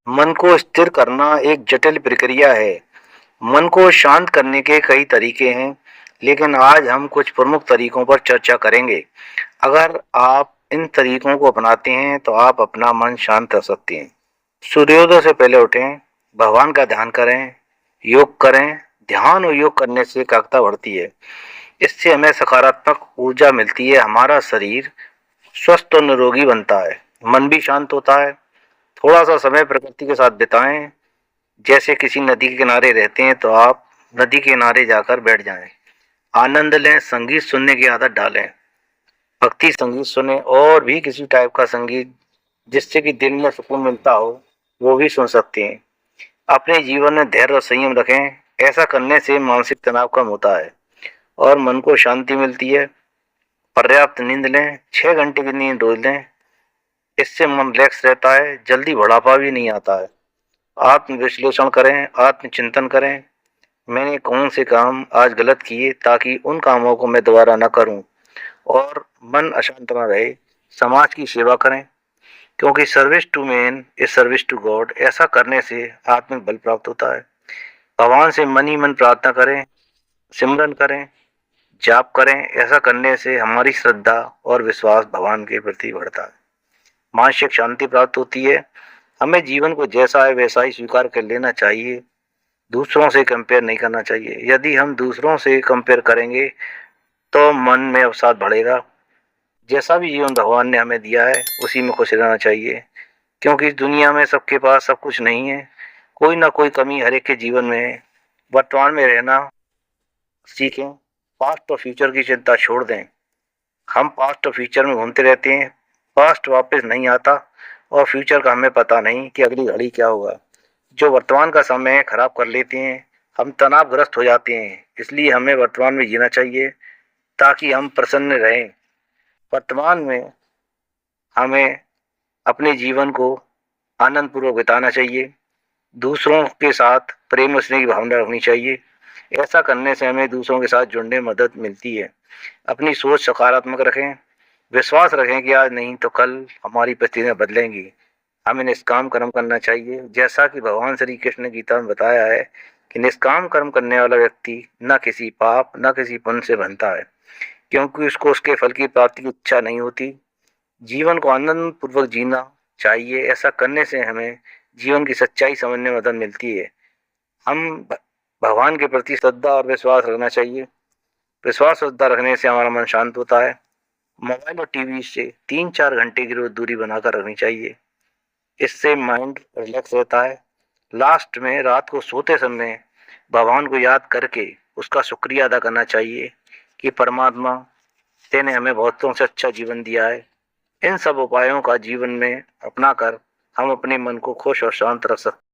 मन को स्थिर करना एक जटिल प्रक्रिया है। मन को शांत करने के कई तरीके हैं, लेकिन आज हम कुछ प्रमुख तरीकों पर चर्चा करेंगे। अगर आप इन तरीकों को अपनाते हैं, तो आप अपना मन शांत रख सकते हैं। सूर्योदय से पहले उठें, भगवान का ध्यान करें, योग करें। ध्यान और योग करने से एकाग्रता बढ़ती है। इससे हमें सकारात्मक ऊर्जा मिलती है, हमारा शरीर स्वस्थ और निरोगी बनता है, मन भी शांत होता है। थोड़ा सा समय प्रकृति के साथ बिताएं। जैसे किसी नदी के किनारे रहते हैं, तो आप नदी के किनारे जाकर बैठ जाएं, आनंद लें, संगीत सुनने की आदत डालें। भक्ति संगीत सुने और भी किसी टाइप का संगीत जिससे कि दिल में सुकून मिलता हो, वो भी सुन सकते हैं। अपने जीवन में धैर्य और संयम रखें। ऐसा करने से मानसिक तनाव कम होता है और मन को शांति मिलती है। पर्याप्त नींद लें, 6 घंटे की नींद रोज लें। इससे मन रिलैक्स रहता है, जल्दी बुढ़ापा भी नहीं आता है। आत्म विश्लेषण करें, आत्मचिंतन करें। मैंने कौन से काम आज गलत किए, ताकि उन कामों को मैं दोबारा न करूं और मन अशांत न रहे। समाज की सेवा करें, क्योंकि service to man is service to God. ऐसा करने से आत्मिक बल प्राप्त होता है। भगवान से मन ही मन प्रार्थना करें, सिमरन करें, जाप करें। ऐसा करने से हमारी श्रद्धा और विश्वास भगवान के प्रति बढ़ता है। मानसिक शांति प्राप्त होती है। हमें जीवन को जैसा है वैसा ही स्वीकार कर लेना चाहिए। दूसरों से कंपेयर नहीं करना चाहिए। यदि हम दूसरों से कंपेयर करेंगे, तो मन में अवसाद बढ़ेगा। जैसा भी जीवन भगवान ने हमें दिया है, उसी में खुश रहना चाहिए, क्योंकि इस दुनिया में सबके पास सब कुछ नहीं है। कोई ना कोई कमी हर एक के जीवन में है। वर्तमान में रहना सीखें। पास्ट और फ्यूचर की चिंता छोड़ दें। हम पास्ट और फ्यूचर में घूमते रहते हैं। पास्ट वापस नहीं आता और फ्यूचर का हमें पता नहीं कि अगली घड़ी क्या होगा। जो वर्तमान का समय खराब कर लेते हैं, हम तनावग्रस्त हो जाते हैं। इसलिए हमें वर्तमान में जीना चाहिए, ताकि हम प्रसन्न रहें। वर्तमान में हमें अपने जीवन को आनंद पूर्वक बिताना चाहिए। दूसरों के साथ प्रेम और स्नेह की भावना रखनी चाहिए। ऐसा करने से हमें दूसरों के साथ जुड़ने में मदद मिलती है। अपनी सोच सकारात्मक रखें। विश्वास रखें कि आज नहीं तो कल हमारी परिस्थितियां बदलेंगी। हमें निष्काम कर्म करना चाहिए, जैसा कि भगवान श्री कृष्ण ने गीता में बताया है कि निष्काम कर्म करने वाला व्यक्ति न किसी पाप न किसी पुण्य से बनता है, क्योंकि उसको उसके फल की प्राप्ति की इच्छा नहीं होती। जीवन को आनंद पूर्वक जीना चाहिए। ऐसा करने से हमें जीवन की सच्चाई समझने में मदद मिलती है। हम भगवान के प्रति श्रद्धा और विश्वास रखना चाहिए। विश्वास श्रद्धा रखने से हमारा मन शांत होता है। मोबाइल और टीवी से 3-4 घंटे की रोज दूरी बनाकर रखनी चाहिए। इससे माइंड रिलैक्स रहता है। लास्ट में रात को सोते समय भगवान को याद करके उसका शुक्रिया अदा करना चाहिए कि परमात्मा, तेने हमें बहुतों से अच्छा जीवन दिया है। इन सब उपायों का जीवन में अपनाकर हम अपने मन को खुश और शांत रख सकते हैं।